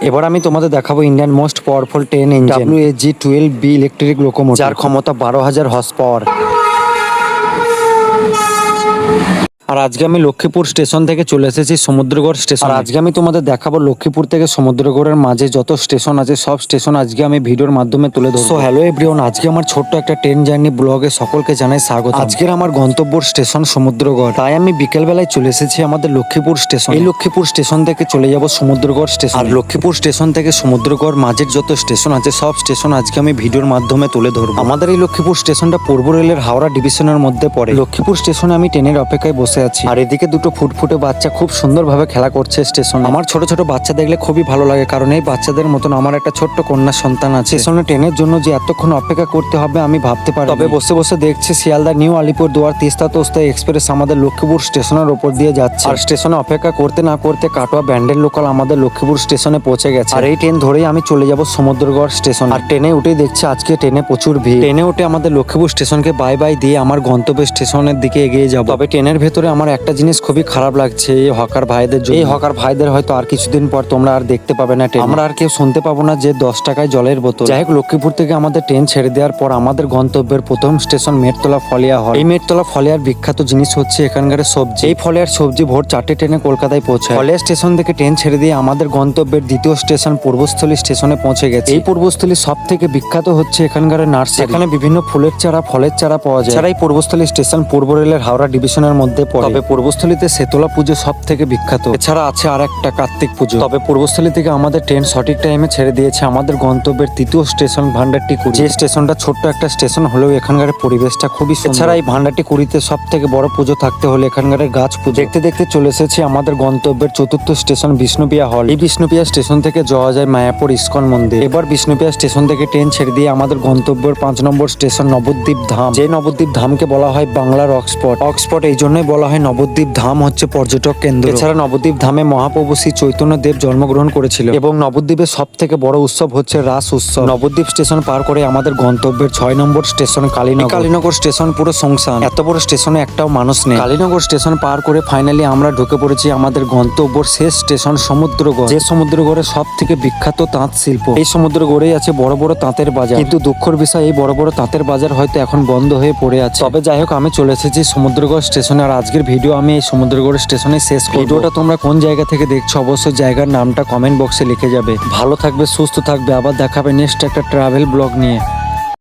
এবার আমি তোমাদের দেখাবো Indian most powerful train engine WAG-12B electric locomotive, যার ক্ষমতা 12,000 হর্স পাওয়ার। আর আজকে আমি লক্ষ্মীপুর স্টেশন থেকে চলে এসেছি সমুদ্রগড় স্টেশন। আর আজকে আমি তোমাদের দেখাবো লক্ষ্মীপুর থেকে সমুদ্রগড়ের মাঝে যত স্টেশন আছে সব স্টেশন আজকে আমি ভিডিওর মাধ্যমে তুলে ধরবো। সো হ্যালো এভরিওয়ান, আজকে আমার ছোট্ট একটা ট্রেন জার্নি ব্লগে সকলকে জানাই স্বাগত। আজকের আমার গন্তব্য স্টেশন সমুদ্রগড়, তাই আমি বিকেল বেলায় চলে এসেছি আমাদের লক্ষ্মীপুর স্টেশন। এই লক্ষ্মীপুর স্টেশন থেকে চলে যাব সমুদ্রগড় স্টেশন। আর লক্ষ্মীপুর স্টেশন থেকে সমুদ্রগড় মাঝের যত স্টেশন আছে সব স্টেশন আজকে আমি ভিডিওর মাধ্যমে তুলে ধরবো। আমাদের এই লক্ষ্মীপুর স্টেশনটা পূর্ব রেলের হাওড়া ডিভিশনের মধ্যে পড়ে। লক্ষ্মীপুর স্টেশনে আমি ট্রেনের অপেক্ষায় বসে আছি, আর এদিকে দুটো ফুটফুটে বাচ্চা খুব সুন্দরভাবে খেলা করছে স্টেশন। আমার ছোট ছোট বাচ্চা দেখলে খুবই ভালো লাগে, কারণ এই বাচ্চাদের মতন আমার একটা ছোট্ট কন্যা সন্তান আছে। স্টেশনে ট্রেনের জন্য যে এতক্ষণ অপেক্ষা করতে হবে আমি ভাবতে পারি। তবে বসে বসে দেখছি শিয়ালদা নিউ আলিপুরদুয়ার তিস্তা তোস্তা এক্সপ্রেস আমাদের লক্ষ্মীপুর স্টেশনের ওপর দিয়ে যাচ্ছে। আর স্টেশনে অপেক্ষা করতে না করতে কাটোয়া ব্যান্ডেল লোকাল আমাদের লক্ষ্মীপুর স্টেশনে পৌঁছে গেছে। আর এই ট্রেন ধরেই আমি চলে যাব সমুদ্রগড় স্টেশন। আর ট্রেনে উঠেই দেখছি আজকে ট্রেনে প্রচুর ভিড়। ট্রেনে উঠে আমাদের লক্ষ্মীপুর স্টেশনকে বাই বাই দিয়ে আমার গন্তব্য স্টেশনের দিকে এগিয়ে যাব। তবে ট্রেনের ভেতরে আমার একটা জিনিস খুবই খারাপ লাগছে, এই হকার ভাইদের জন্য। এই হকার ভাইদের হয়তো আর কিছুদিন পর তোমরা আর দেখতে পাবে না ট্রেন। আমরা আর কেউ শুনতে পাবো না যে 10 টাকায় জলের বোতল। যাই হোক, লক্ষ্মীপুর থেকে আমাদের ট্রেন ছেড়ে দেওয়ার পর আমাদের গন্তব্যের প্রথম স্টেশন মেটতলা ফলিয়া হল। এই মেটতলা ফলিয়ার বিখ্যাত জিনিস হচ্ছে এখানকার সবজি। এই ফলিয়ার সবজি ভোর 4টে ট্রেনে কলকাতায় পৌঁছায়। ফলিয়া স্টেশন থেকে ট্রেন ছেড়ে দিয়ে আমাদের গন্তব্যের দ্বিতীয় স্টেশন পূর্বস্থলী স্টেশনে পৌঁছে গেছে। এই পূর্বস্থলী সব থেকে বিখ্যাত হচ্ছে এখানকার নার্সারি। এখানে বিভিন্ন ফুলের চারা ফলের চারা পাওয়া যায়। এছাড়া এই পূর্বস্থলী স্টেশন পূর্ব রেলের হাওড়া ডিভিশনের মধ্যে পড়ে। তবে পূর্বস্থলীতে শেতলা পুজো সব থেকে বিখ্যাত। এছাড়া আছে আর একটা কার্তিক পুজো। তবে পূর্বস্থলী থেকে আমাদের ট্রেন সঠিক টাইমে ছেড়ে দিয়েছে আমাদের গন্তব্যের তৃতীয় স্টেশন ভান্ডারটিকুড়ি। যে স্টেশনটা ছোট্ট একটা স্টেশন হলেও এখানকার পরিবেশটা খুবই সুন্দর। এছাড়া এই ভান্ডারটিকুড়িতে সব থেকে বড় পুজো থাকতে হলে এখানকার গাছ পুজো। দেখতে দেখতে চলে এসেছি আমাদের গন্তব্যের চতুর্থ স্টেশন বিষ্ণুপিয়া হল। এই বিষ্ণুপিয়া স্টেশন থেকে যাওয়া যায় মায়াপুর ইস্কন মন্দির। এবার বিষ্ণুপিয়া স্টেশন থেকে ট্রেন ছেড়ে দিয়ে আমাদের গন্তব্যের 5 নম্বর স্টেশন নবদ্বীপ ধাম। যে নবদ্বীপ ধামকে বলা হয় বাংলার অক্সফোর্ড। অক্সফোর্ড এই জন্যই বলা হয় নবদ্বীপ ধাম হচ্ছে পর্যটক কেন্দ্র। এছাড়া নবদ্বীপ ধামে মহাপ্রভু শ্রী চৈতন্য দেব জন্মগ্রহণ করেছিল এবং নবদ্বীপের সব থেকে বড় উৎসব হচ্ছে রাস উৎসব। নবদ্বীপ স্টেশন পার করে আমাদের গন্তব্যের 6 নম্বর স্টেশন কালীনগর। কালীনগর স্টেশন পুরো সংসান, এত বড় স্টেশনে একটাও মানুষ নেই। কালীনগর স্টেশন পার করে ফাইনালি আমরা ঢুকে পড়েছি আমাদের গন্তব্যের শেষ স্টেশন সমুদ্রগড়। যে সমুদ্রগড়ে সব থেকে বিখ্যাত তাঁত শিল্প। এই সমুদ্রগড়েই আছে বড় বড় তাঁতের বাজার, কিন্তু দুঃখের বিষয় এই বড় বড় তাঁতের বাজার হয়তো এখন বন্ধ হয়ে পড়ে আছে। তবে যাই হোক, আমি চলে এসেছি সমুদ্রগড় স্টেশনে। আর আজকের ভিডিও আমি এই সমুদ্রগড় স্টেশনে শেষ করব। ভিডিওটা তোমরা কোন জায়গা থেকে দেখছো অবশ্যই জায়গার নামটা কমেন্ট বক্সে লিখে যাবে। ভালো থাকবে, সুস্থ থাকবে, আবার দেখাবে নেক্সট একটা ট্রাভেল ব্লগ নিয়ে।